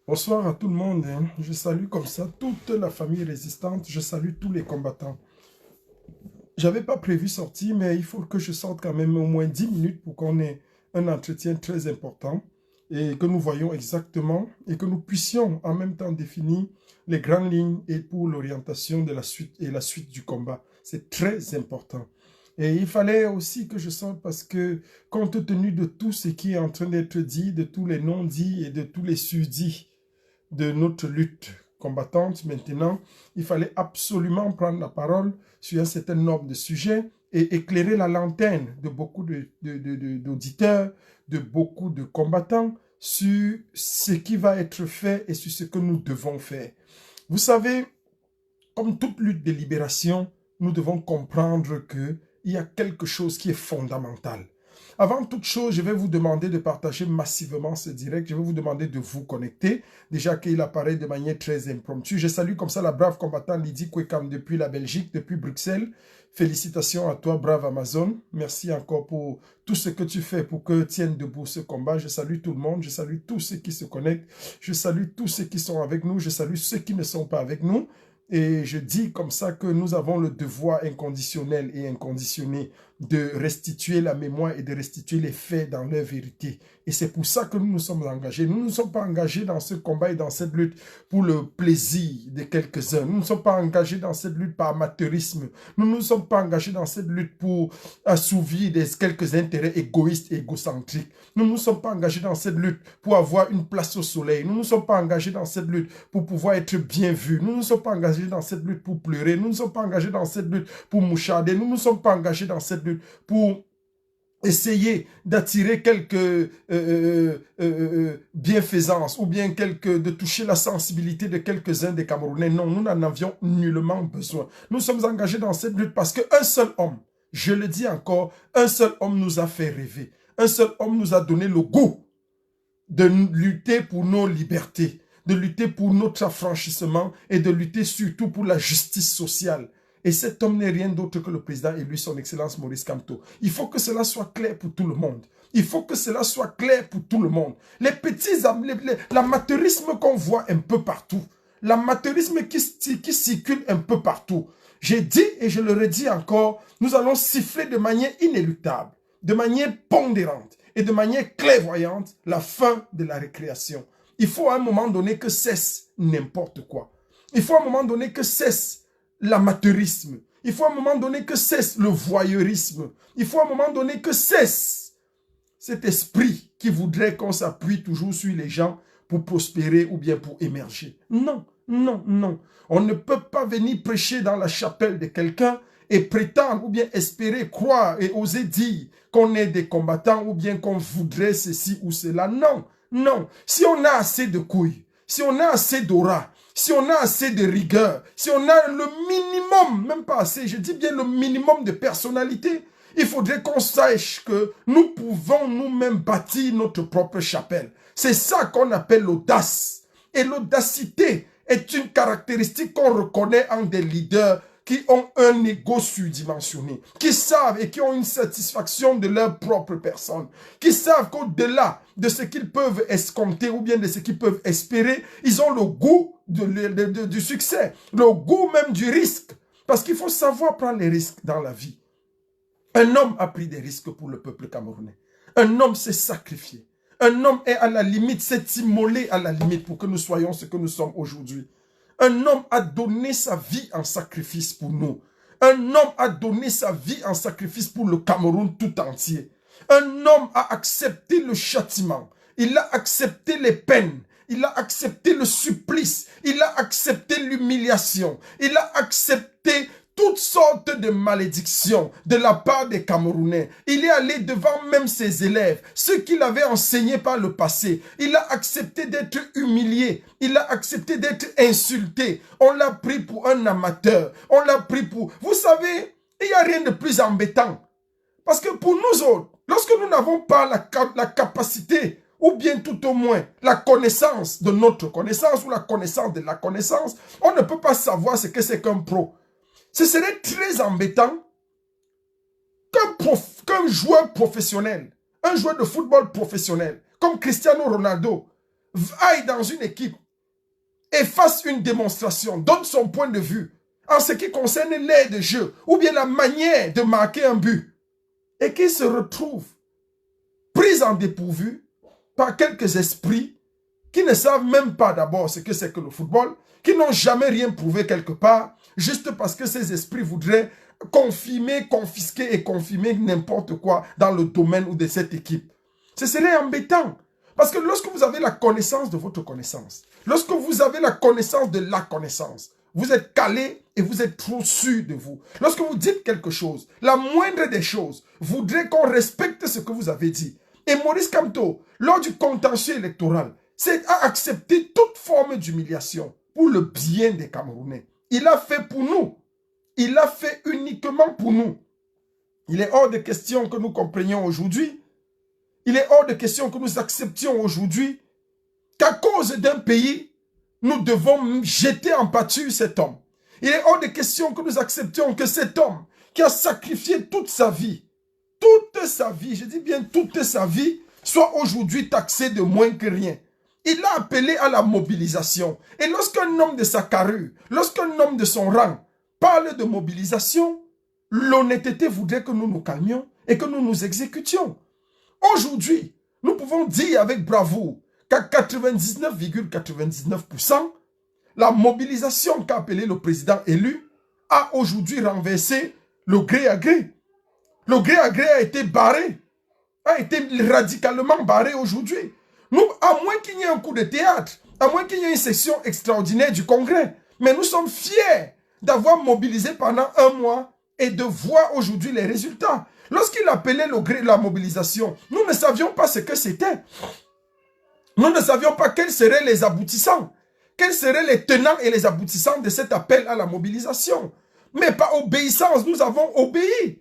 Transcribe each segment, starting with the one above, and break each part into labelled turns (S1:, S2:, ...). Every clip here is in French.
S1: Bonsoir à tout le monde. Je salue comme ça toute la famille résistante. Je salue tous les combattants. J'avais pas prévu sortir, mais il faut que je sorte quand même au moins 10 minutes pour qu'on ait un entretien très important et que nous voyons exactement et que nous puissions en même temps définir les grandes lignes et pour l'orientation de la suite et la suite du combat. C'est très important. Et il fallait aussi que je sorte parce que, compte tenu de tout ce qui est en train d'être dit, de tous les non-dits et de tous les surdits de notre lutte combattante maintenant, il fallait absolument prendre la parole sur un certain nombre de sujets et éclairer la lanterne de beaucoup d'auditeurs, de beaucoup de combattants sur ce qui va être fait et sur ce que nous devons faire. Vous savez, comme toute lutte de libération, nous devons comprendre qu'il y a quelque chose qui est fondamental. Avant toute chose, je vais vous demander de partager massivement ce direct. Je vais vous demander de vous connecter. Déjà qu'il apparaît de manière très impromptue. Je salue comme ça la brave combattante Lydie Kwekam depuis la Belgique, depuis Bruxelles. Félicitations à toi, brave Amazon. Merci encore pour tout ce que tu fais pour que tienne debout ce combat. Je salue tout le monde. Je salue tous ceux qui se connectent. Je salue tous ceux qui sont avec nous. Je salue ceux qui ne sont pas avec nous. Et je dis comme ça que nous avons le devoir inconditionnel et inconditionné de restituer la mémoire et de restituer les faits dans leur vérité. Et c'est pour ça que nous nous sommes engagés. Nous ne sommes pas engagés dans ce combat et dans cette lutte pour le plaisir de quelques-uns. Nous ne sommes pas engagés dans cette lutte par amateurisme. Nous ne sommes pas engagés dans cette lutte pour assouvir quelques intérêts égoïstes et égocentriques. Nous ne sommes pas engagés dans cette lutte pour avoir une place au soleil. Nous ne sommes pas engagés dans cette lutte pour pouvoir être bien vus. Nous ne sommes pas engagés dans cette lutte pour pleurer. Nous ne sommes pas engagés dans cette lutte pour moucharder. Nous ne sommes pas engagés dans cette lutte pour essayer d'attirer quelques bienfaisances ou bien de toucher la sensibilité de quelques-uns des Camerounais. Non, nous n'en avions nullement besoin. Nous sommes engagés dans cette lutte parce qu'un seul homme, je le dis encore, un seul homme nous a fait rêver. Un seul homme nous a donné le goût de lutter pour nos libertés, de lutter pour notre affranchissement et de lutter surtout pour la justice sociale. Et cet homme n'est rien d'autre que le président élu, son Excellence Maurice Kamto. Il faut que cela soit clair pour tout le monde. Il faut que cela soit clair pour tout le monde. Les petits, l'amateurisme qu'on voit un peu partout, l'amateurisme qui circule un peu partout. J'ai dit et je le redis encore, nous allons siffler de manière inéluctable, de manière pondérante et de manière clairvoyante la fin de la récréation. Il faut à un moment donné que cesse n'importe quoi. Il faut à un moment donné que cesse l'amateurisme. Il faut à un moment donné que cesse le voyeurisme. Il faut à un moment donné que cesse cet esprit qui voudrait qu'on s'appuie toujours sur les gens pour prospérer ou bien pour émerger. Non, non, non. On ne peut pas venir prêcher dans la chapelle de quelqu'un et prétendre ou bien espérer, croire et oser dire qu'on est des combattants ou bien qu'on voudrait ceci ou cela. Non, non. Si on a assez de couilles, si on a assez d'aura, si on a assez de rigueur, si on a le minimum, même pas assez, je dis bien le minimum de personnalité, il faudrait qu'on sache que nous pouvons nous-mêmes bâtir notre propre chapelle. C'est ça qu'on appelle l'audace. Et l'audacité est une caractéristique qu'on reconnaît en des leaders qui ont un ego surdimensionné, qui savent et qui ont une satisfaction de leur propre personne, qui savent qu'au-delà de ce qu'ils peuvent escompter ou bien de ce qu'ils peuvent espérer, ils ont le goût du succès, le goût même du risque. Parce qu'il faut savoir prendre les risques dans la vie. Un homme a pris des risques pour le peuple camerounais. Un homme s'est sacrifié. Un homme est à la limite, s'est immolé à la limite pour que nous soyons ce que nous sommes aujourd'hui. Un homme a donné sa vie en sacrifice pour nous. Un homme a donné sa vie en sacrifice pour le Cameroun tout entier. Un homme a accepté le châtiment. Il a accepté les peines. Il a accepté le supplice. Il a accepté l'humiliation. Il a accepté toutes sortes de malédictions de la part des Camerounais. Il est allé devant même ses élèves, ceux qu'il avait enseignés par le passé. Il a accepté d'être humilié. Il a accepté d'être insulté. On l'a pris pour un amateur. On l'a pris pour... Vous savez, il n'y a rien de plus embêtant. Parce que pour nous autres, lorsque nous n'avons pas la capacité, ou bien tout au moins la connaissance de notre connaissance, ou la connaissance de la connaissance, on ne peut pas savoir ce que c'est qu'un pro. Ce serait très embêtant qu'un joueur professionnel, un joueur de football professionnel, comme Cristiano Ronaldo, aille dans une équipe et fasse une démonstration, donne son point de vue en ce qui concerne l'aide de jeu ou bien la manière de marquer un but et qu'il se retrouve pris en dépourvu par quelques esprits qui ne savent même pas d'abord ce que c'est que le football, qui n'ont jamais rien prouvé quelque part, juste parce que ces esprits voudraient confirmer, confisquer et confirmer n'importe quoi dans le domaine ou de cette équipe. Ce serait embêtant. Parce que lorsque vous avez la connaissance de votre connaissance, lorsque vous avez la connaissance de la connaissance, vous êtes calé et vous êtes trop sûr de vous. Lorsque vous dites quelque chose, la moindre des choses, voudrait qu'on respecte ce que vous avez dit. Et Maurice Kamto, lors du contentieux électoral, a accepté toute forme d'humiliation pour le bien des Camerounais. Il a fait pour nous. Il l'a fait uniquement pour nous. Il est hors de question que nous comprenions aujourd'hui. Il est hors de question que nous acceptions aujourd'hui qu'à cause d'un pays, nous devons jeter en pâture cet homme. Il est hors de question que nous acceptions que cet homme qui a sacrifié toute sa vie, je dis bien toute sa vie, soit aujourd'hui taxé de moins que rien. Il a appelé à la mobilisation. Et lorsqu'un homme de sa carrure, lorsqu'un homme de son rang parle de mobilisation, l'honnêteté voudrait que nous nous calmions et que nous nous exécutions. Aujourd'hui, nous pouvons dire avec bravoure qu'à 99,99%, la mobilisation qu'a appelée le président élu a aujourd'hui renversé le gré à gré. Le gré à gré a été barré, a été radicalement barré aujourd'hui. Nous, à moins qu'il y ait un coup de théâtre, à moins qu'il y ait une session extraordinaire du Congrès, mais nous sommes fiers d'avoir mobilisé pendant un mois et de voir aujourd'hui les résultats. Lorsqu'il appelait la mobilisation, nous ne savions pas ce que c'était. Nous ne savions pas quels seraient les aboutissants, quels seraient les tenants et les aboutissants de cet appel à la mobilisation. Mais par obéissance, nous avons obéi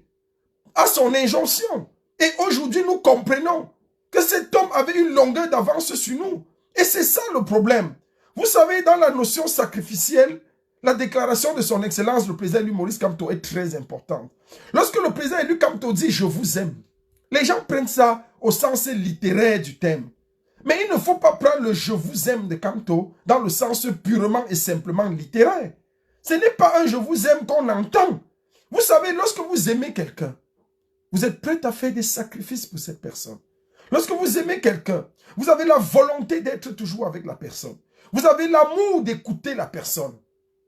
S1: à son injonction. Et aujourd'hui, nous comprenons que cet homme avait une longueur d'avance sur nous. Et c'est ça le problème. Vous savez, dans la notion sacrificielle, la déclaration de son excellence, le président élu Maurice Kamto, est très importante. Lorsque le président élu Kamto dit « je vous aime », les gens prennent ça au sens littéraire du terme. Mais il ne faut pas prendre le « je vous aime » de Kamto dans le sens purement et simplement littéraire. Ce n'est pas un « je vous aime » qu'on entend. Vous savez, lorsque vous aimez quelqu'un, vous êtes prêt à faire des sacrifices pour cette personne. Lorsque vous aimez quelqu'un, vous avez la volonté d'être toujours avec la personne. Vous avez l'amour d'écouter la personne.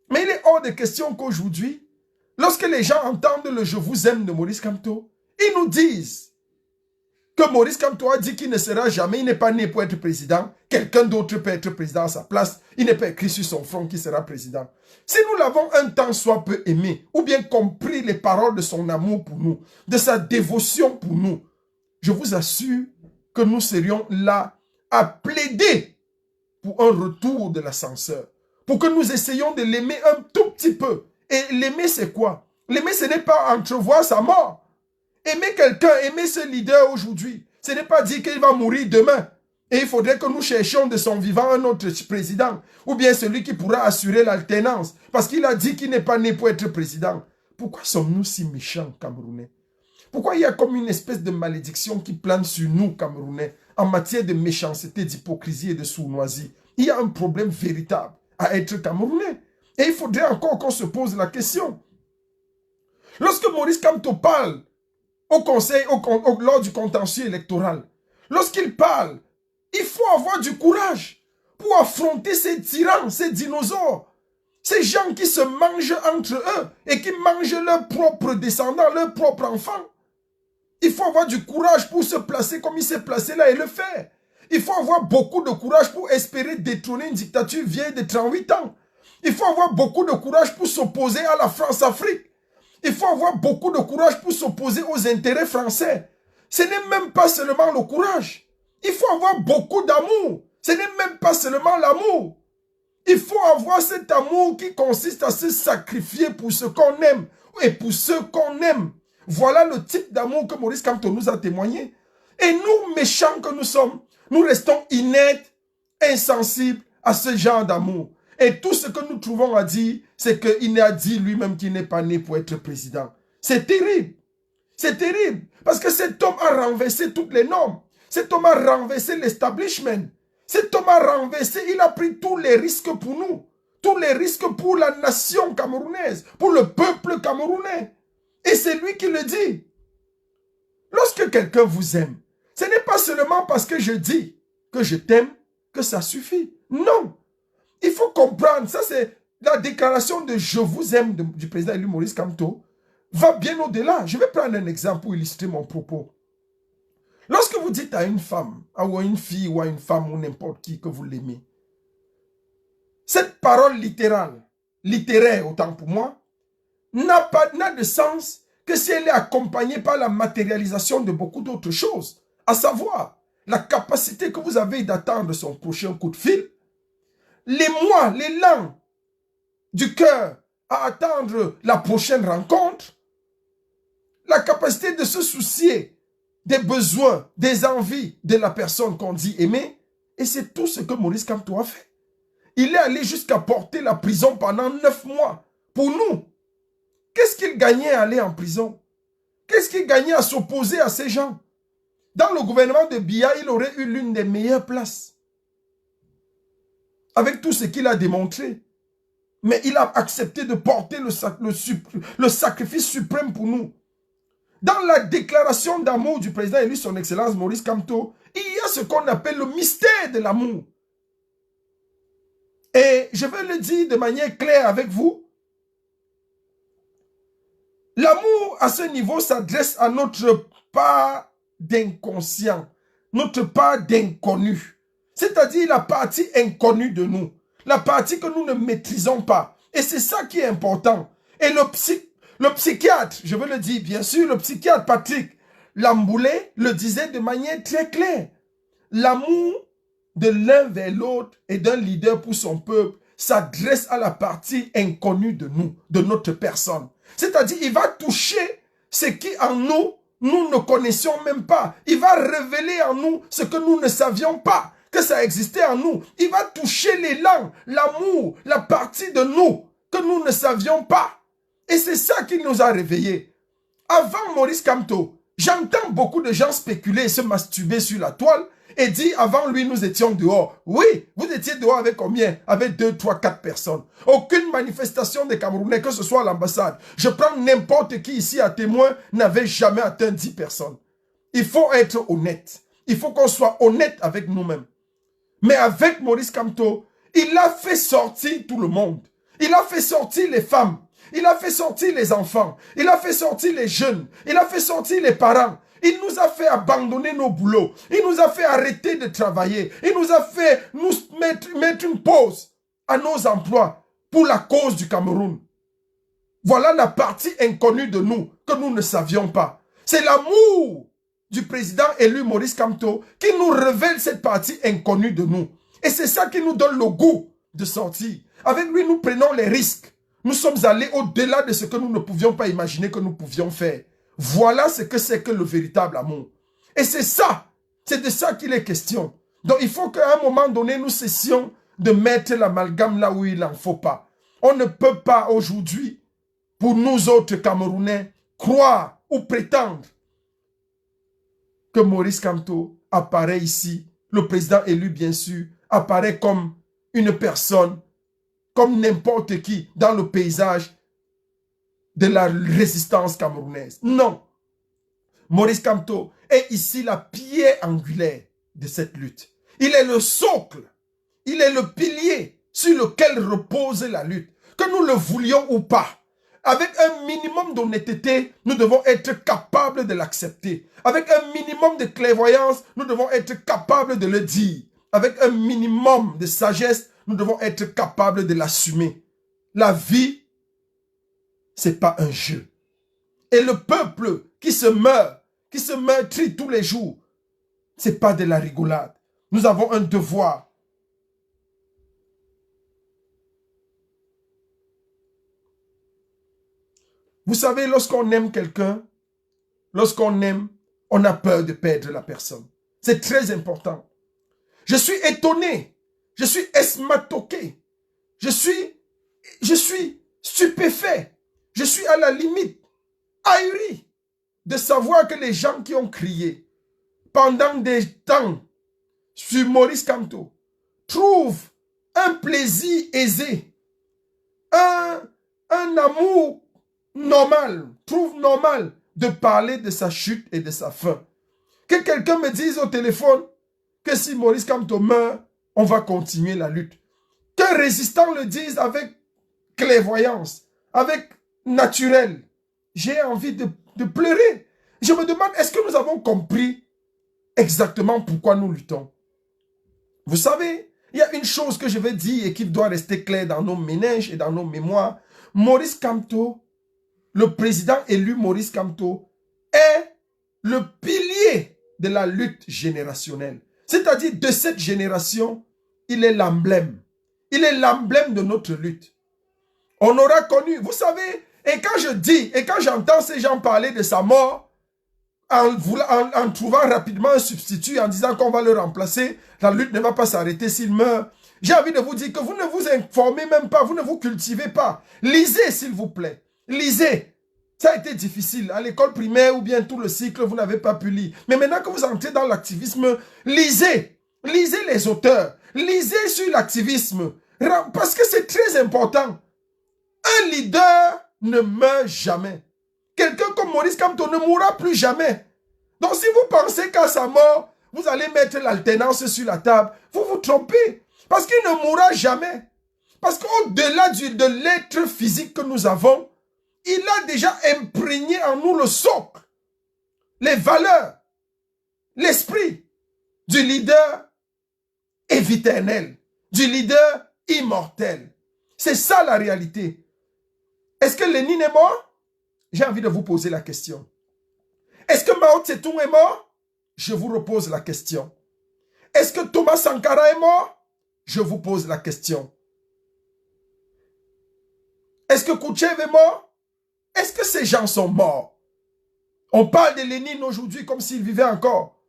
S1: Mais il est hors de question qu'aujourd'hui, lorsque les gens entendent le « je vous aime » de Maurice Kamto, ils nous disent que Maurice Kamto a dit qu'il ne sera jamais, il n'est pas né pour être président, quelqu'un d'autre peut être président à sa place, il n'est pas écrit sur son front qu'il sera président. Si nous l'avons un temps soit peu aimé, ou bien compris les paroles de son amour pour nous, de sa dévotion pour nous, je vous assure que nous serions là à plaider pour un retour de l'ascenseur, pour que nous essayions de l'aimer un tout petit peu. Et l'aimer, c'est quoi? L'aimer, ce n'est pas entrevoir sa mort. Aimer quelqu'un, aimer ce leader aujourd'hui, ce n'est pas dire qu'il va mourir demain. Et il faudrait que nous cherchions de son vivant un autre président, ou bien celui qui pourra assurer l'alternance, parce qu'il a dit qu'il n'est pas né pour être président. Pourquoi sommes-nous si méchants, Camerounais? Pourquoi il y a comme une espèce de malédiction qui plane sur nous, Camerounais, en matière de méchanceté, d'hypocrisie et de sournoisie? Il y a un problème véritable à être Camerounais. Et il faudrait encore qu'on se pose la question. Lorsque Maurice Kamto parle au conseil, lors du contentieux électoral, lorsqu'il parle, il faut avoir du courage pour affronter ces tyrans, ces dinosaures, ces gens qui se mangent entre eux et qui mangent leurs propres descendants, leurs propres enfants. Il faut avoir du courage pour se placer comme il s'est placé là et le faire. Il faut avoir beaucoup de courage pour espérer détrôner une dictature vieille de 38 ans. Il faut avoir beaucoup de courage pour s'opposer à la France-Afrique. Il faut avoir beaucoup de courage pour s'opposer aux intérêts français. Ce n'est même pas seulement le courage. Il faut avoir beaucoup d'amour. Ce n'est même pas seulement l'amour. Il faut avoir cet amour qui consiste à se sacrifier pour ce qu'on aime et pour ceux qu'on aime. Voilà le type d'amour que Maurice Kamto nous a témoigné. Et nous, méchants que nous sommes, nous restons inertes, insensibles à ce genre d'amour. Et tout ce que nous trouvons à dire, c'est qu'il a dit lui-même qu'il n'est pas né pour être président. C'est terrible. C'est terrible. Parce que cet homme a renversé toutes les normes. Cet homme a renversé l'establishment. Cet homme a renversé, il a pris tous les risques pour nous. Tous les risques pour la nation camerounaise, pour le peuple camerounais. Et c'est lui qui le dit. Lorsque quelqu'un vous aime, ce n'est pas seulement parce que je dis que je t'aime que ça suffit. Non. Il faut comprendre, ça c'est la déclaration de « je vous aime » du président élu Maurice Kamto va bien au-delà. Je vais prendre un exemple pour illustrer mon propos. Lorsque vous dites à une femme, ou à une fille, ou à une femme, ou n'importe qui que vous l'aimez, cette parole littéraire autant pour moi, n'a de sens que si elle est accompagnée par la matérialisation de beaucoup d'autres choses, à savoir la capacité que vous avez d'attendre son prochain coup de fil, l'émoi, l'élan du cœur à attendre la prochaine rencontre, la capacité de se soucier des besoins, des envies de la personne qu'on dit aimer, et c'est tout ce que Maurice Kamto a fait. Il est allé jusqu'à porter la prison pendant 9 mois pour nous. Qu'est-ce qu'il gagnait à aller en prison? Qu'est-ce qu'il gagnait à s'opposer à ces gens? Dans le gouvernement de Biya, il aurait eu l'une des meilleures places. Avec tout ce qu'il a démontré. Mais il a accepté de porter le sacrifice suprême pour nous. Dans la déclaration d'amour du président élu, son excellence Maurice Kamto, il y a ce qu'on appelle le mystère de l'amour. Et je vais le dire de manière claire avec vous. L'amour à ce niveau s'adresse à notre part d'inconscient, notre part d'inconnu. C'est-à-dire la partie inconnue de nous, la partie que nous ne maîtrisons pas. Et c'est ça qui est important. Et le psychiatre, je veux le dire bien sûr, le psychiatre Patrick Lamboulé le disait de manière très claire. L'amour de l'un vers l'autre et d'un leader pour son peuple s'adresse à la partie inconnue de nous, de notre personne. C'est-à-dire, il va toucher ce qui en nous, nous ne connaissions même pas. Il va révéler en nous ce que nous ne savions pas, que ça existait en nous. Il va toucher l'élan, l'amour, la partie de nous que nous ne savions pas. Et c'est ça qui nous a réveillés. Avant Maurice Kamto, j'entends beaucoup de gens spéculer et se masturber sur la toile et dire avant lui nous étions dehors. Oui, vous étiez dehors avec combien? Avec 2, 3, 4 personnes. Aucune manifestation des Camerounais, que ce soit à l'ambassade. Je prends n'importe qui ici à témoin, n'avait jamais atteint 10 personnes. Il faut être honnête. Il faut qu'on soit honnête avec nous-mêmes. Mais avec Maurice Kamto, il a fait sortir tout le monde. Il a fait sortir les femmes. Il a fait sortir les enfants. Il a fait sortir les jeunes. Il a fait sortir les parents. Il nous a fait abandonner nos boulots. Il nous a fait arrêter de travailler. Il nous a fait nous mettre une pause à nos emplois pour la cause du Cameroun. Voilà la partie inconnue de nous que nous ne savions pas. C'est l'amour du président élu Maurice Kamto qui nous révèle cette partie inconnue de nous. Et c'est ça qui nous donne le goût de sortir. Avec lui, nous prenons les risques. Nous sommes allés au-delà de ce que nous ne pouvions pas imaginer que nous pouvions faire. Voilà ce que c'est que le véritable amour. Et c'est ça, c'est de ça qu'il est question. Donc il faut qu'à un moment donné, nous cessions de mettre l'amalgame là où il n'en faut pas. On ne peut pas aujourd'hui, pour nous autres Camerounais, croire ou prétendre que Maurice Kamto apparaît ici, le président élu bien sûr, apparaît comme une personne, comme n'importe qui dans le paysage de la résistance camerounaise. Non. Maurice Kamto est ici la pierre angulaire de cette lutte. Il est le socle, il est le pilier sur lequel repose la lutte. Que nous le voulions ou pas, avec un minimum d'honnêteté, nous devons être capables de l'accepter. Avec un minimum de clairvoyance, nous devons être capables de le dire. Avec un minimum de sagesse, nous devons être capables de l'assumer. La vie, c'est pas un jeu. Et le peuple qui se meurtrit tous les jours, c'est pas de la rigolade. Nous avons un devoir. Vous savez, lorsqu'on aime quelqu'un, on a peur de perdre la personne. C'est très important. Je suis étonné, je suis esmatoqué, je suis stupéfait. Je suis à la limite, ahuri, de savoir que les gens qui ont crié pendant des temps sur Maurice Kamto, trouve un plaisir aisé, un amour normal, trouve normal de parler de sa chute et de sa fin. Que quelqu'un me dise au téléphone que si Maurice Kamto meurt, on va continuer la lutte. Qu'un résistant le dise avec clairvoyance, avec naturel. J'ai envie de pleurer. Je me demande, est-ce que nous avons compris exactement pourquoi nous luttons? Vous savez, il y a une chose que je vais dire et qui doit rester claire dans nos méninges et dans nos mémoires. Maurice Kamto, le président élu Maurice Kamto, est le pilier de la lutte générationnelle. C'est-à-dire de cette génération, il est l'emblème. Il est l'emblème de notre lutte. On aura connu, vous savez, et quand je dis, et quand j'entends ces gens parler de sa mort, en trouvant rapidement un substitut, en disant qu'on va le remplacer, la lutte ne va pas s'arrêter s'il meurt. J'ai envie de vous dire que vous ne vous informez même pas, vous ne vous cultivez pas. Lisez, s'il vous plaît. Lisez. Ça a été difficile. À l'école primaire ou bien tout le cycle, vous n'avez pas pu lire. Mais maintenant que vous entrez dans l'activisme, lisez. Lisez les auteurs. Lisez sur l'activisme. Parce que c'est très important. Un leader ne meurt jamais. Quelqu'un comme Maurice Kamto ne mourra plus jamais. Donc si vous pensez qu'à sa mort, vous allez mettre l'alternance sur la table, vous vous trompez. Parce qu'il ne mourra jamais. Parce qu'au-delà de l'être physique que nous avons, il a déjà imprégné en nous le socle, les valeurs, l'esprit du leader éviternel, du leader immortel. C'est ça la réalité. Est-ce que Lénine est mort? J'ai envie de vous poser la question. Est-ce que Mao Tse-tung est mort? Je vous repose la question. Est-ce que Thomas Sankara est mort? Je vous pose la question. Est-ce que Khrouchtchev est mort? Est-ce que ces gens sont morts? On parle de Lénine aujourd'hui comme s'il vivait encore.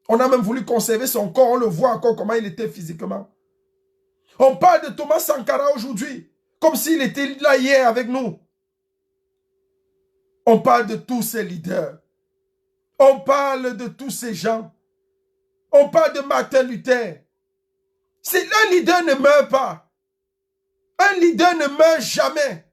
S1: On a même voulu conserver son corps, on le voit encore comment il était physiquement. On parle de Thomas Sankara aujourd'hui comme s'il était là hier avec nous. On parle de tous ces leaders. On parle de tous ces gens. On parle de Martin Luther. Un leader ne meurt pas. Un leader ne meurt jamais.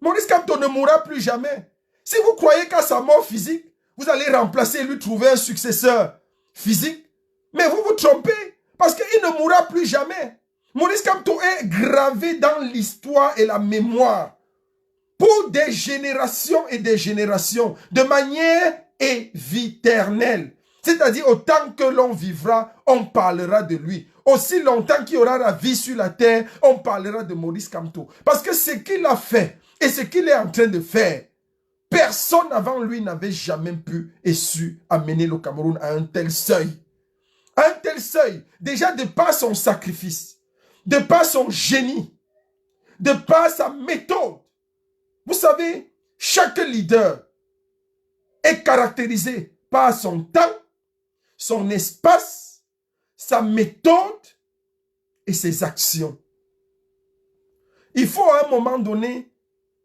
S1: Maurice Kamto ne mourra plus jamais. Si vous croyez qu'à sa mort physique, vous allez remplacer et lui trouver un successeur physique, mais vous vous trompez. Parce qu'il ne mourra plus jamais. Maurice Kamto est gravé dans l'histoire et la mémoire pour des générations et des générations, de manière éviternelle. C'est-à-dire, autant que l'on vivra, on parlera de lui. Aussi longtemps qu'il y aura la vie sur la terre, on parlera de Maurice Kamto. Parce que ce qu'il a fait et ce qu'il est en train de faire, personne avant lui n'avait jamais pu et su amener le Cameroun à un tel seuil. À un tel seuil, déjà de par son sacrifice, de par son génie, de par sa méthode. Vous savez, chaque leader est caractérisé par son temps, son espace, sa méthode et ses actions. Il faut à un moment donné,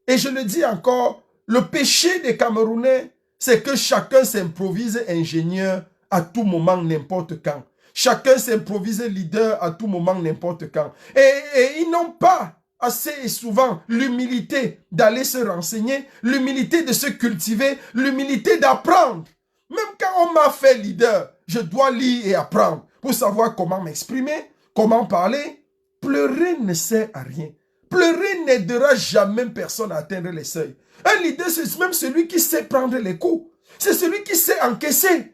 S1: et je le dis encore, le péché des Camerounais, c'est que chacun s'improvise ingénieur à tout moment, n'importe quand. Chacun s'improvise leader à tout moment, n'importe quand. Et ils n'ont pas assez et souvent l'humilité d'aller se renseigner, l'humilité de se cultiver, l'humilité d'apprendre. Même quand on m'a fait leader, je dois lire et apprendre pour savoir comment m'exprimer, comment parler. Pleurer ne sert à rien. Pleurer n'aidera jamais personne à atteindre les seuils. Un leader, c'est même celui qui sait prendre les coups. C'est celui qui sait encaisser.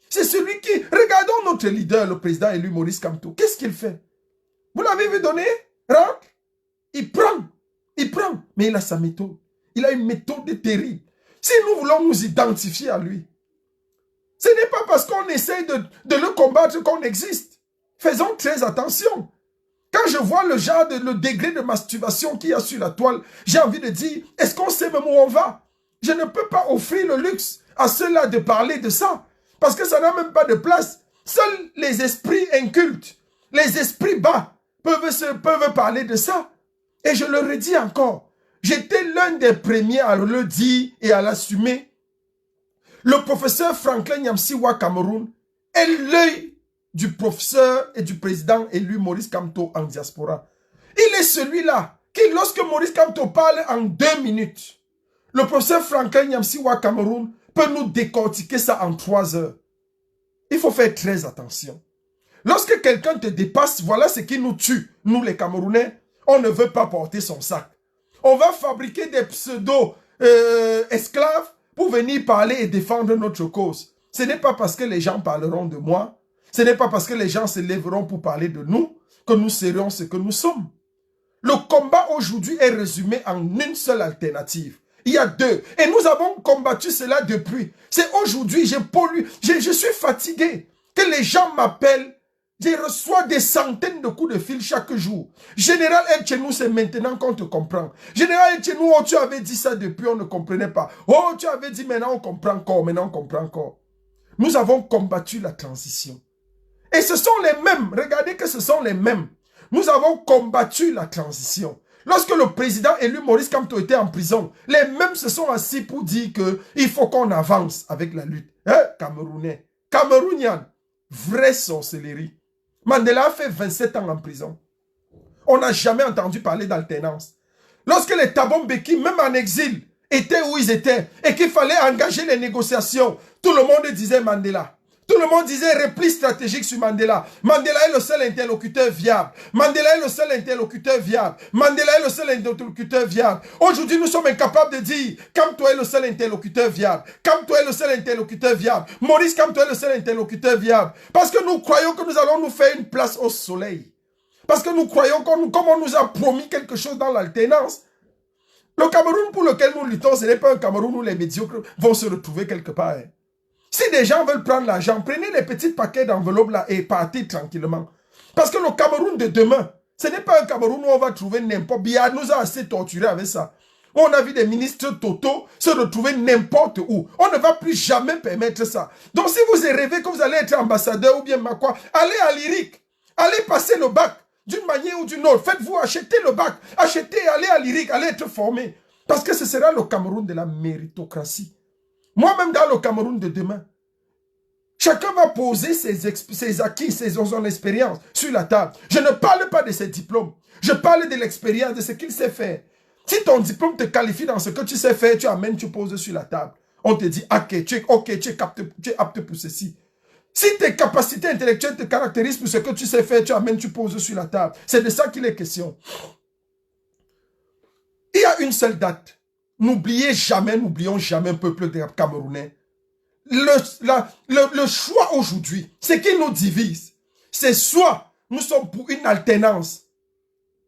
S1: C'est celui qui... Regardons notre leader, le président élu Maurice Kamto. Qu'est-ce qu'il fait? Vous l'avez vu donner? Rentre. Il prend. Mais il a sa méthode. Il a une méthode terrible. Si nous voulons nous identifier à lui, ce n'est pas parce qu'on essaie de le combattre qu'on existe. Faisons très attention. Quand je vois le genre le degré de masturbation qu'il y a sur la toile, j'ai envie de dire, est-ce qu'on sait même où on va? Je ne peux pas offrir le luxe à ceux-là de parler de ça. Parce que ça n'a même pas de place. Seuls les esprits incultes, les esprits bas peuvent parler de ça. Et je le redis encore, j'étais l'un des premiers à le dire et à l'assumer. Le professeur Franklin Nyamsiwa Cameroun est l'œil du professeur et du président élu Maurice Kamto en diaspora. Il est celui-là qui, lorsque Maurice Kamto parle en 2 minutes, le professeur Franklin Nyamsiwa Cameroun peut nous décortiquer ça en 3 heures. Il faut faire très attention. Lorsque quelqu'un te dépasse, voilà ce qui nous tue. Nous les Camerounais, on ne veut pas porter son sac. On va fabriquer des pseudo-esclaves pour venir parler et défendre notre cause. Ce n'est pas parce que les gens parleront de moi, ce n'est pas parce que les gens se lèveront pour parler de nous, que nous serons ce que nous sommes. Le combat aujourd'hui est résumé en une seule alternative. Il y a 2. Et nous avons combattu cela depuis. C'est aujourd'hui, je suis fatigué. Que les gens m'appellent, je reçois des centaines de coups de fil chaque jour. Général Elchenou, c'est maintenant qu'on te comprend. Général Elchenou, oh, tu avais dit ça depuis, on ne comprenait pas. Oh, tu avais dit maintenant on comprend encore, maintenant on comprend encore. Nous avons combattu la transition. Et ce sont les mêmes, regardez que ce sont les mêmes. Nous avons combattu la transition. Lorsque le président élu Maurice Kamto était en prison, les mêmes se sont assis pour dire qu'il faut qu'on avance avec la lutte. Hein, Camerounais, Camerounian, vraie sorcellerie. Mandela a fait 27 ans en prison. On n'a jamais entendu parler d'alternance. Lorsque les Thabo Mbeki, même en exil, étaient où ils étaient et qu'il fallait engager les négociations, tout le monde disait Mandela. Tout le monde disait repli stratégique sur Mandela. Mandela est le seul interlocuteur viable. Mandela est le seul interlocuteur viable. Mandela est le seul interlocuteur viable. Aujourd'hui, nous sommes incapables de dire Kamto est le seul interlocuteur viable. Kamto est le seul interlocuteur viable. Maurice Kamto est le seul interlocuteur viable. Parce que nous croyons que nous allons nous faire une place au soleil. Parce que nous croyons comme on nous a promis quelque chose dans l'alternance. Le Cameroun pour lequel nous luttons, ce n'est pas un Cameroun où les médiocres vont se retrouver quelque part. Si des gens veulent prendre l'argent, prenez les petits paquets d'enveloppes là et partez tranquillement. Parce que le Cameroun de demain, ce n'est pas un Cameroun où on va trouver n'importe. Biya nous a assez torturés avec ça. On a vu des ministres totaux se retrouver n'importe où. On ne va plus jamais permettre ça. Donc si vous rêvez que vous allez être ambassadeur ou bien quoi, allez à l'IRIC. Allez passer le bac d'une manière ou d'une autre. Faites-vous acheter le bac. Achetez, allez à l'IRIC, allez être formé. Parce que ce sera le Cameroun de la méritocratie. Moi-même dans le Cameroun de demain, chacun va poser ses acquis, son expérience sur la table. Je ne parle pas de ses diplômes. Je parle de l'expérience, de ce qu'il sait faire. Si ton diplôme te qualifie dans ce que tu sais faire, tu amènes, tu poses sur la table. On te dit, ok, tu es apte pour ceci. Si tes capacités intellectuelles te caractérisent pour ce que tu sais faire, tu amènes, tu poses sur la table. C'est de ça qu'il est question. Il y a une seule date. N'oublions jamais, peuple camerounais. Le choix aujourd'hui, ce qui nous divise, c'est soit nous sommes pour une alternance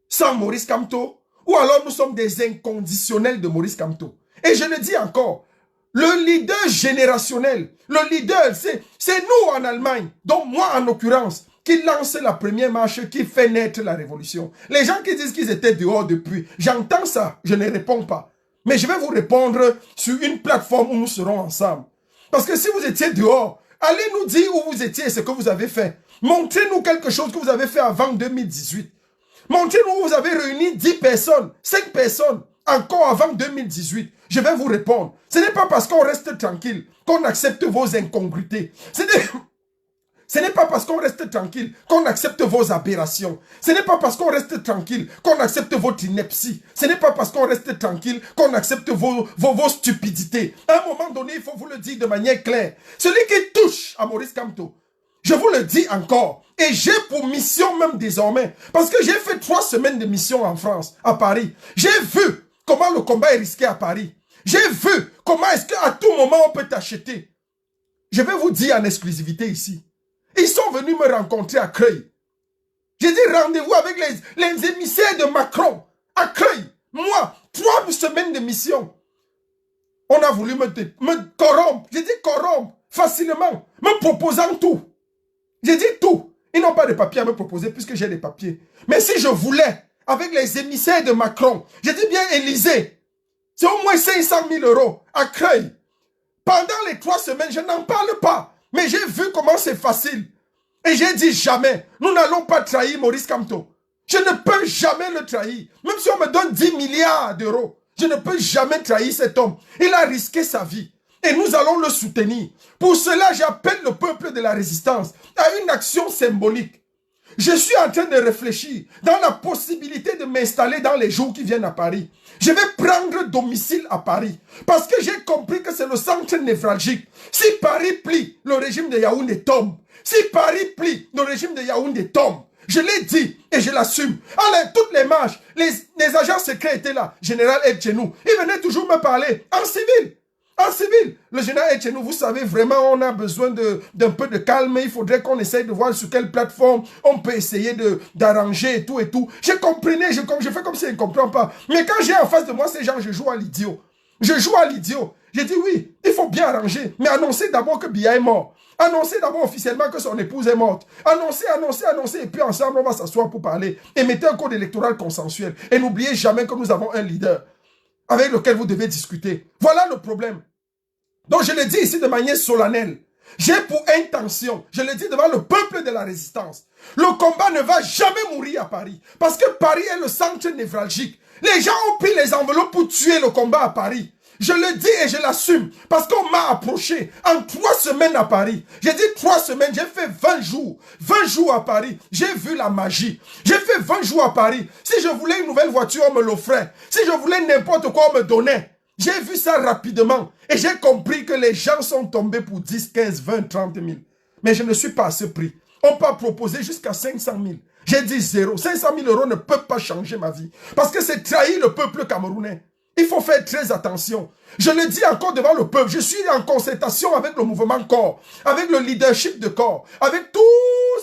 S1: sans Maurice Kamto, ou alors nous sommes des inconditionnels de Maurice Kamto. Et je le dis encore, le leader générationnel, le leader, c'est nous en Allemagne, donc moi en l'occurrence, qui lance la première marche, qui fait naître la révolution. Les gens qui disent qu'ils étaient dehors depuis, j'entends ça, je ne réponds pas. Mais je vais vous répondre sur une plateforme où nous serons ensemble. Parce que si vous étiez dehors, allez nous dire où vous étiez et ce que vous avez fait. Montrez-nous quelque chose que vous avez fait avant 2018. Montrez-nous où vous avez réuni 10 personnes, 5 personnes, encore avant 2018. Je vais vous répondre. Ce n'est pas parce qu'on reste tranquille qu'on accepte vos incongruités. Ce n'est pas parce qu'on reste tranquille qu'on accepte vos aberrations. Ce n'est pas parce qu'on reste tranquille qu'on accepte votre ineptie. Ce n'est pas parce qu'on reste tranquille qu'on accepte vos stupidités. À un moment donné, il faut vous le dire de manière claire. Celui qui touche à Maurice Kamto, je vous le dis encore, et j'ai pour mission même désormais, parce que j'ai fait 3 semaines de mission en France, à Paris. J'ai vu comment le combat est risqué à Paris. J'ai vu comment est-ce qu'à tout moment on peut t'acheter. Je vais vous dire en exclusivité ici. Ils sont venus me rencontrer à Creil. J'ai dit rendez-vous avec les émissaires de Macron à Creil. Moi, 3 semaines de mission. On a voulu me corrompre. J'ai dit corrompre facilement, me proposant tout. J'ai dit tout. Ils n'ont pas de papiers à me proposer puisque j'ai des papiers. Mais si je voulais, avec les émissaires de Macron, j'ai dit bien Élysée, c'est au moins 500 000 € à Creil. Pendant les 3 semaines, je n'en parle pas. Mais j'ai vu comment c'est facile. Et j'ai dit jamais, nous n'allons pas trahir Maurice Kamto. Je ne peux jamais le trahir. Même si on me donne 10 milliards d'euros, je ne peux jamais trahir cet homme. Il a risqué sa vie. Et nous allons le soutenir. Pour cela, j'appelle le peuple de la résistance à une action symbolique. Je suis en train de réfléchir dans la possibilité de m'installer dans les jours qui viennent à Paris. Je vais prendre domicile à Paris parce que j'ai compris que c'est le centre névralgique. Si Paris plie, le régime de Yaoundé tombe. Si Paris plie, le régime de Yaoundé tombe. Je l'ai dit et je l'assume. Allez, toutes les marches, les agents secrets étaient là. Général Etchenou, il venait toujours me parler en civil. En civil, le général Etchenou, vous savez, vraiment, on a besoin d'un peu de calme. Il faudrait qu'on essaye de voir sur quelle plateforme on peut essayer d'arranger et tout et tout. Je comprenais, je fais comme si je ne comprends pas. Mais quand j'ai en face de moi ces gens, je joue à l'idiot. Je joue à l'idiot. J'ai dit oui, il faut bien arranger. Mais annoncez d'abord que Biya est mort. Annoncez d'abord officiellement que son épouse est morte. Annoncez. Et puis ensemble, on va s'asseoir pour parler. Et mettez un code électoral consensuel. Et n'oubliez jamais que nous avons un leader avec lequel vous devez discuter. Voilà le problème. Donc je le dis ici de manière solennelle. J'ai pour intention, je le dis devant le peuple de la résistance, le combat ne va jamais mourir à Paris. Parce que Paris est le centre névralgique. Les gens ont pris les enveloppes pour tuer le combat à Paris. Je le dis et je l'assume. Parce qu'on m'a approché en 3 semaines à Paris. J'ai dit 3 semaines, j'ai fait 20 jours. 20 jours à Paris. J'ai vu la magie. J'ai fait 20 jours à Paris. Si je voulais une nouvelle voiture, on me l'offrait. Si je voulais n'importe quoi, on me donnait. J'ai vu ça rapidement. Et j'ai compris que les gens sont tombés pour 10, 15, 20, 30 000. Mais je ne suis pas à ce prix. On peut proposer jusqu'à 500 000. J'ai dit zéro. 500 000 euros ne peuvent pas changer ma vie. Parce que c'est trahir le peuple camerounais. Il faut faire très attention. Je le dis encore devant le peuple. Je suis en concertation avec le mouvement Corps, avec le leadership de Corps, avec tous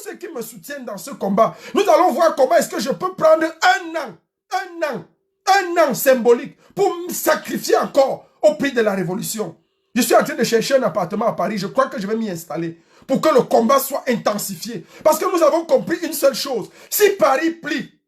S1: ceux qui me soutiennent dans ce combat. Nous allons voir comment est-ce que je peux prendre un an symbolique pour me sacrifier encore au prix de la révolution. Je suis en train de chercher un appartement à Paris. Je crois que je vais m'y installer pour que le combat soit intensifié. Parce que nous avons compris une seule chose. Si Paris plie,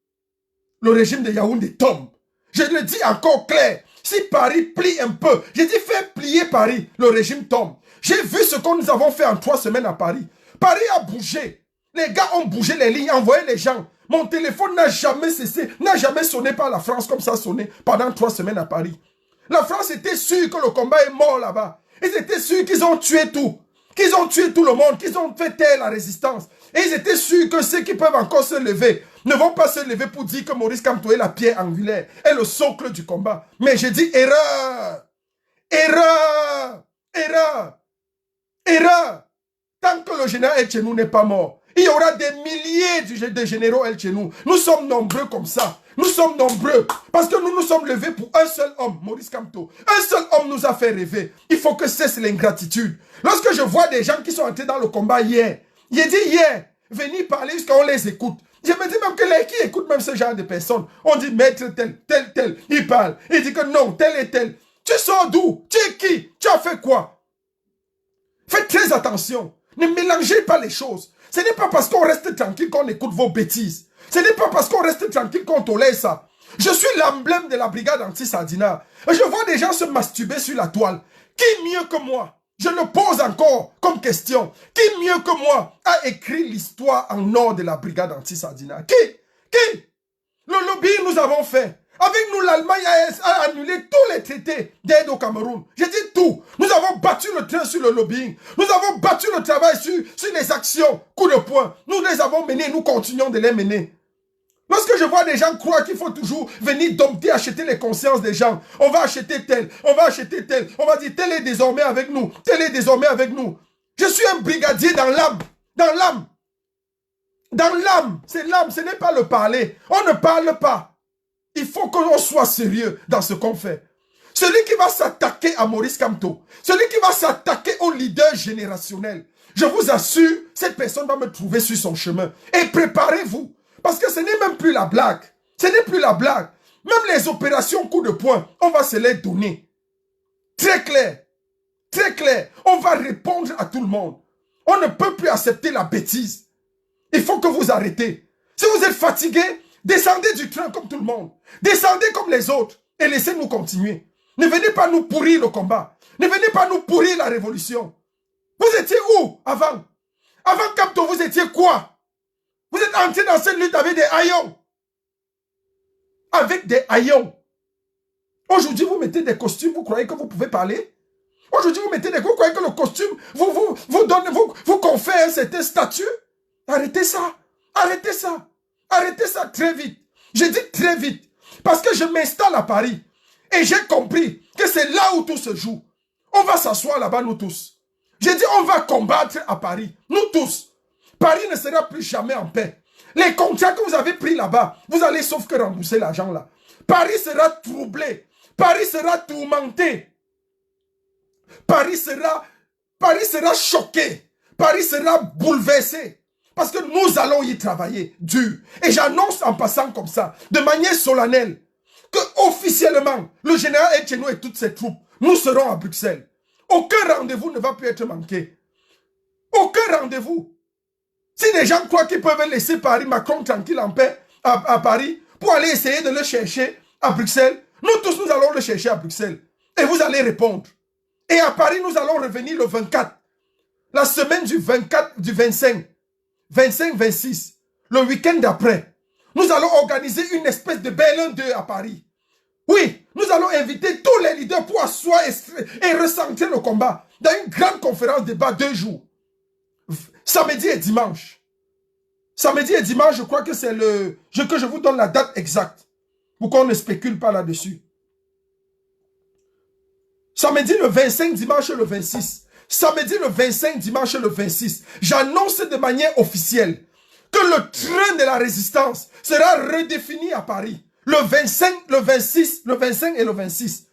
S1: le régime de Yaoundé tombe. Je le dis encore clair. Si Paris plie un peu, j'ai dit fais plier Paris, le régime tombe. J'ai vu ce que nous avons fait en 3 semaines à Paris. Paris a bougé. Les gars ont bougé les lignes, envoyé les gens. Mon téléphone n'a jamais cessé, n'a jamais sonné par la France comme ça a sonné pendant 3 semaines à Paris. La France était sûre que le combat est mort là-bas. Ils étaient sûrs qu'ils ont tué tout. Qu'ils ont tué tout le monde, qu'ils ont fait taire la résistance. Et ils étaient sûrs que ceux qui peuvent encore se lever ne vont pas se lever pour dire que Maurice Kamto est la pierre angulaire, est le socle du combat. Mais j'ai dit erreur. Erreur. Erreur. Erreur. Tant que le général Etchenou n'est pas mort, il y aura des milliers de généraux Etchenou. Nous sommes nombreux comme ça. Nous sommes nombreux. Parce que nous nous sommes levés pour un seul homme, Maurice Kamto. Un seul homme nous a fait rêver. Il faut que cesse l'ingratitude. Lorsque je vois des gens qui sont entrés dans le combat hier, j'ai dit hier, venir parler jusqu'à on les écoute. Je me dis même que les qui écoutent même ce genre de personnes, on dit maître tel, il parle. Il dit que non, tel et tel. Tu sors d'où? Tu es qui? Tu as fait quoi? Faites très attention. Ne mélangez pas les choses. Ce n'est pas parce qu'on reste tranquille qu'on écoute vos bêtises. Ce n'est pas parce qu'on reste tranquille qu'on tolère ça. Je suis l'emblème de la brigade anti-Sardina. Je vois des gens se masturber sur la toile. Qui mieux que moi? Je le pose encore comme question. Qui mieux que moi a écrit l'histoire en or de la brigade anti-Sardina? Qui? Le lobby nous avons fait. Avec nous, l'Allemagne a annulé tous les traités d'aide au Cameroun. J'ai dit tout. Nous avons battu le train sur le lobbying. Nous avons battu le travail sur les actions, coup de poing. Nous les avons menés, nous continuons de les mener. Lorsque je vois des gens croire qu'il faut toujours venir dompter, acheter les consciences des gens, on va acheter tel, on va acheter tel, on va dire tel est désormais avec nous, tel est désormais avec nous. Je suis un brigadier dans l'âme, dans l'âme. Dans l'âme, c'est l'âme, ce n'est pas le parler. On ne parle pas. Il faut que l'on soit sérieux dans ce qu'on fait. Celui qui va s'attaquer à Maurice Kamto, celui qui va s'attaquer au leader générationnel, je vous assure, cette personne va me trouver sur son chemin. Et préparez-vous. Parce que ce n'est même plus la blague. Ce n'est plus la blague. Même les opérations coup de poing, on va se les donner. Très clair. Très clair. On va répondre à tout le monde. On ne peut plus accepter la bêtise. Il faut que vous arrêtez. Si vous êtes fatigué, descendez du train comme tout le monde. Descendez comme les autres et laissez-nous continuer. Ne venez pas nous pourrir le combat. Ne venez pas nous pourrir la révolution. Vous étiez où avant? Avant Kamto, vous étiez quoi? Vous êtes entré dans cette lutte avec des haillons. Avec des haillons. Aujourd'hui, vous mettez des costumes, vous croyez que vous pouvez parler? Ok, aujourd'hui, vous croyez que le costume vous confère un certain statut? Arrêtez ça. Arrêtez ça. Arrêtez ça très vite. Je dis très vite. Parce que je m'installe à Paris. Et j'ai compris que c'est là où tout se joue. On va s'asseoir là-bas, nous tous. J'ai dit, on va combattre à Paris. Nous tous. Paris ne sera plus jamais en paix. Les contrats que vous avez pris là-bas, vous allez sauf que rembourser l'argent là. Paris sera troublé. Paris sera tourmenté. Paris sera choqué. Paris sera bouleversé. Parce que nous allons y travailler dur. Et j'annonce en passant comme ça, de manière solennelle, que officiellement, le général Etchenou et toutes ses troupes, nous serons à Bruxelles. Aucun rendez-vous ne va plus être manqué. Aucun rendez-vous. Si les gens croient qu'ils peuvent laisser Paris, Macron tranquille en paix à Paris, pour aller essayer de le chercher à Bruxelles, nous tous, nous allons le chercher à Bruxelles. Et vous allez répondre. Et à Paris, nous allons revenir le 24. La semaine du 24, du 25. 25-26, le week-end d'après, nous allons organiser une espèce de Berlin 2 à Paris. Oui, nous allons inviter tous les leaders pour asseoir et recentrer le combat dans une grande conférence débat 2 jours. Samedi et dimanche. Samedi et dimanche, je crois que c'est que je vous donne la date exacte pour qu'on ne spécule pas là-dessus. Samedi le 25, dimanche le 26. Samedi le 25, dimanche le 26, j'annonce de manière officielle que le train de la résistance sera redéfini à Paris. Le 25, le 26, le 25 et le 26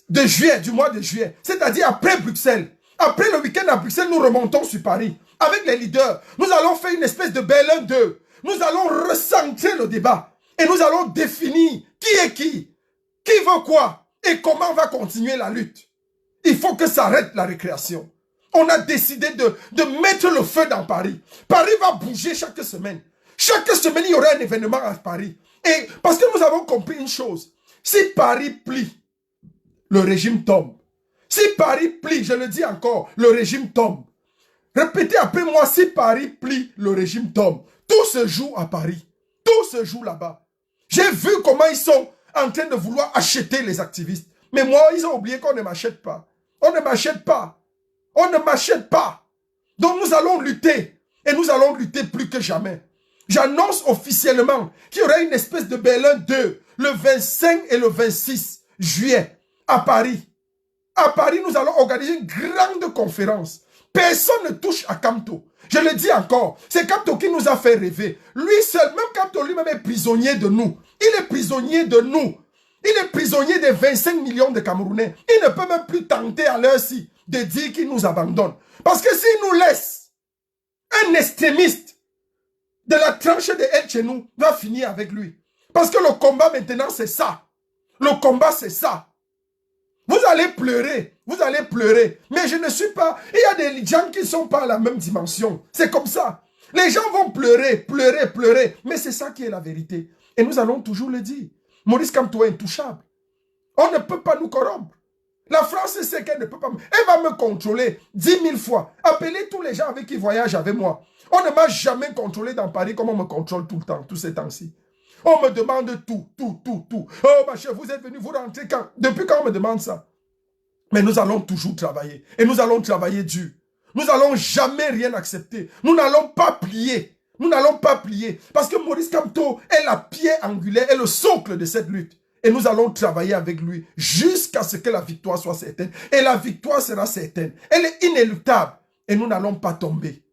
S1: de juillet, du mois de juillet. C'est-à-dire après Bruxelles. Après le week-end à Bruxelles, nous remontons sur Paris. Avec les leaders, nous allons faire une espèce de Berlin 2. Nous allons recentrer le débat. Et nous allons définir qui est qui veut quoi et comment va continuer la lutte. Il faut que ça arrête la récréation. On a décidé de mettre le feu dans Paris. Paris va bouger chaque semaine. Chaque semaine, il y aura un événement à Paris. Et parce que nous avons compris une chose. Si Paris plie, le régime tombe. Si Paris plie, je le dis encore, le régime tombe. Répétez après moi, si Paris plie, le régime tombe. Tout se joue à Paris. Tout se joue là-bas. J'ai vu comment ils sont en train de vouloir acheter les activistes. Mais moi, ils ont oublié qu'on ne m'achète pas. On ne m'achète pas. On ne m'achète pas. Donc nous allons lutter. Et nous allons lutter plus que jamais. J'annonce officiellement qu'il y aura une espèce de Berlin 2 le 25 et le 26 juillet à Paris. À Paris, nous allons organiser une grande conférence. Personne ne touche à Kamto. Je le dis encore, c'est Kamto qui nous a fait rêver. Lui seul, même Kamto lui-même est prisonnier de nous. Il est prisonnier de nous. Il est prisonnier des 25 millions de Camerounais. Il ne peut même plus tenter à l'heure-ci de dire qu'il nous abandonne. Parce que s'il nous laisse, un extrémiste de la tranche de Etchenou va finir avec lui. Parce que le combat maintenant, c'est ça. Le combat, c'est ça. Vous allez pleurer. Vous allez pleurer. Mais je ne suis pas... Il y a des gens qui ne sont pas à la même dimension. C'est comme ça. Les gens vont pleurer, pleurer, pleurer. Mais c'est ça qui est la vérité. Et nous allons toujours le dire. Maurice Kamto est intouchable. On ne peut pas nous corrompre. La France sait qu'elle ne peut pas... Elle va me contrôler 10 000 fois. Appelez tous les gens avec qui voyagent avec moi. On ne m'a jamais contrôlé dans Paris comme on me contrôle tout le temps, tous ces temps-ci. On me demande tout. Oh ma chère, vous êtes venu, vous rentrez quand? Depuis quand on me demande ça? Mais nous allons toujours travailler. Et nous allons travailler dur. Nous n'allons jamais rien accepter. Nous n'allons pas plier. Nous n'allons pas plier. Parce que Maurice Kamto est la pierre angulaire, est le socle de cette lutte. Et nous allons travailler avec lui jusqu'à ce que la victoire soit certaine. Et la victoire sera certaine. Elle est inéluctable. Et nous n'allons pas tomber.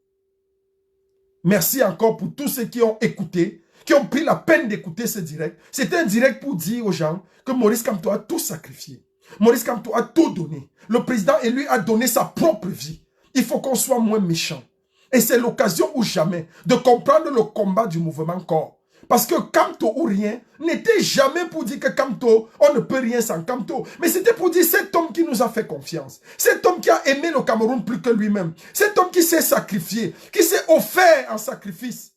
S1: Merci encore pour tous ceux qui ont écouté, qui ont pris la peine d'écouter ce direct. C'était un direct pour dire aux gens que Maurice Kamto a tout sacrifié. Maurice Kamto a tout donné. Le président élu a donné sa propre vie. Il faut qu'on soit moins méchant. Et c'est l'occasion ou jamais de comprendre le combat du mouvement corps. Parce que Kamto ou rien n'était jamais pour dire que Kamto, on ne peut rien sans Kamto. Mais c'était pour dire cet homme qui nous a fait confiance. Cet homme qui a aimé le Cameroun plus que lui-même. Cet homme qui s'est sacrifié, qui s'est offert en sacrifice.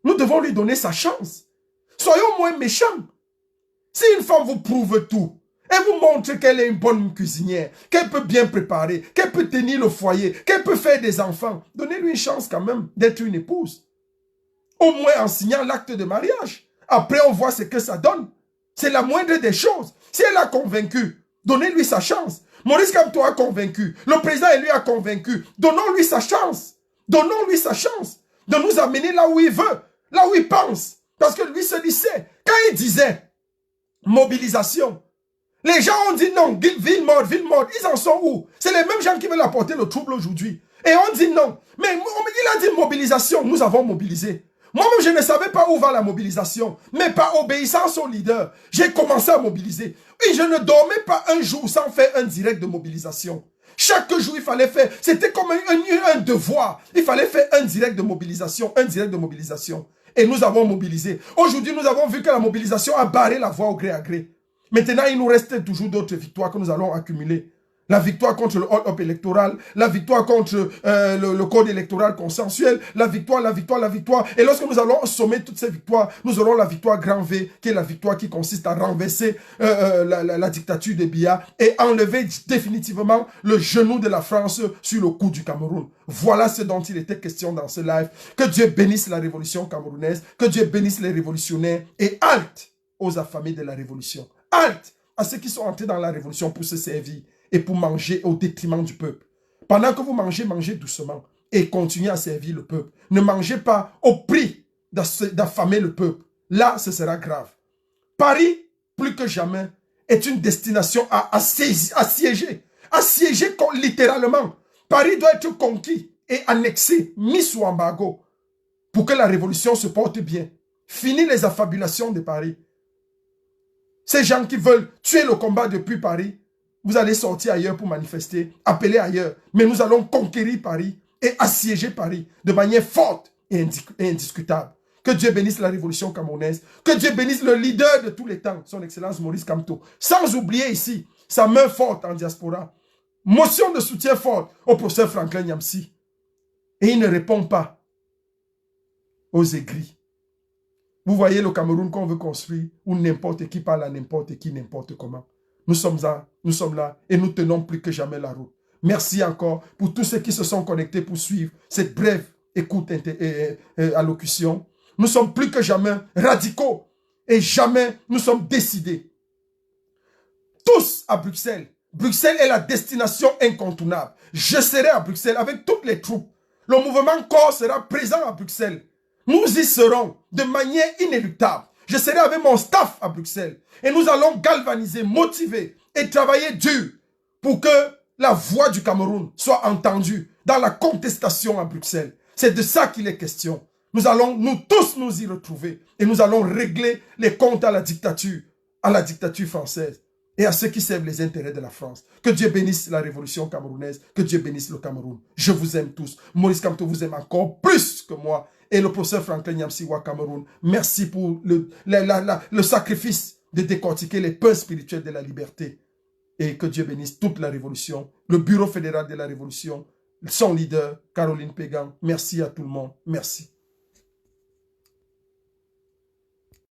S1: Nous devons lui donner sa chance. Soyons moins méchants. Si une femme vous prouve tout, elle vous montre qu'elle est une bonne cuisinière, qu'elle peut bien préparer, qu'elle peut tenir le foyer, qu'elle peut faire des enfants, donnez-lui une chance quand même d'être une épouse. Au moins en signant l'acte de mariage. Après, on voit ce que ça donne. C'est la moindre des choses. Si elle a convaincu, donnez-lui sa chance. Maurice Kamto a convaincu. Le président élu a convaincu. Donnons-lui sa chance. Donnons-lui sa chance de nous amener là où il veut, là où il pense. Parce que lui se disait, quand il disait mobilisation, les gens ont dit non, ville morte, ils en sont où? C'est les mêmes gens qui veulent apporter le trouble aujourd'hui. Et on dit non. Mais il a dit mobilisation, nous avons mobilisé. Moi-même, je ne savais pas où va la mobilisation. Mais par obéissance au leader, j'ai commencé à mobiliser. Et je ne dormais pas un jour sans faire un direct de mobilisation. Chaque jour, il fallait faire, c'était comme un devoir. Il fallait faire un direct de mobilisation, Et nous avons mobilisé. Aujourd'hui, nous avons vu que la mobilisation a barré la voie au gré à gré. Maintenant, il nous reste toujours d'autres victoires que nous allons accumuler. La victoire contre le hold-up électoral, la victoire contre le code électoral consensuel, la victoire. Et lorsque nous allons sommer toutes ces victoires, nous aurons la victoire grand V, qui est la victoire qui consiste à renverser la dictature de Biya et enlever définitivement le genou de la France sur le cou du Cameroun. Voilà ce dont il était question dans ce live. Que Dieu bénisse la révolution camerounaise, que Dieu bénisse les révolutionnaires et halte aux affamés de la révolution. Halte à ceux qui sont entrés dans la révolution pour se servir et pour manger au détriment du peuple. Pendant que vous mangez, mangez doucement et continuez à servir le peuple. Ne mangez pas au prix d'affamer le peuple. Là, ce sera grave. Paris, plus que jamais, est une destination à assiéger. Assiéger littéralement. Paris doit être conquis et annexé, mis sous embargo pour que la révolution se porte bien. Fini les affabulations de Paris. Ces gens qui veulent tuer le combat depuis Paris, vous allez sortir ailleurs pour manifester, appeler ailleurs. Mais nous allons conquérir Paris et assiéger Paris de manière forte et indiscutable. Que Dieu bénisse la révolution camerounaise. Que Dieu bénisse le leader de tous les temps, son excellence Maurice Kamto. Sans oublier ici sa main forte en diaspora. Motion de soutien forte au professeur Franklin Nyamsi. Et il ne répond pas aux aigris. Vous voyez le Cameroun qu'on veut construire, où n'importe qui parle à n'importe qui, n'importe comment. Nous sommes là et nous tenons plus que jamais la route. Merci encore pour tous ceux qui se sont connectés pour suivre cette brève écoute allocution. Nous sommes plus que jamais radicaux et jamais nous sommes décidés. Tous à Bruxelles. Bruxelles est la destination incontournable. Je serai à Bruxelles avec toutes les troupes. Le mouvement corps sera présent à Bruxelles. Nous y serons de manière inéluctable. Je serai avec mon staff à Bruxelles. Et nous allons galvaniser, motiver et travailler dur pour que la voix du Cameroun soit entendue dans la contestation à Bruxelles. C'est de ça qu'il est question. Nous allons nous tous nous y retrouver. Et nous allons régler les comptes à la dictature française. Et à ceux qui servent les intérêts de la France. Que Dieu bénisse la révolution camerounaise. Que Dieu bénisse le Cameroun. Je vous aime tous. Maurice Kamto vous aime encore plus que moi. Et le professeur Franklin Nyamsi wa Cameroun. Merci pour le sacrifice de décortiquer les peurs spirituels de la liberté. Et que Dieu bénisse toute la révolution. Le bureau fédéral de la révolution. Son leader, Caroline Pégan. Merci à tout le monde. Merci.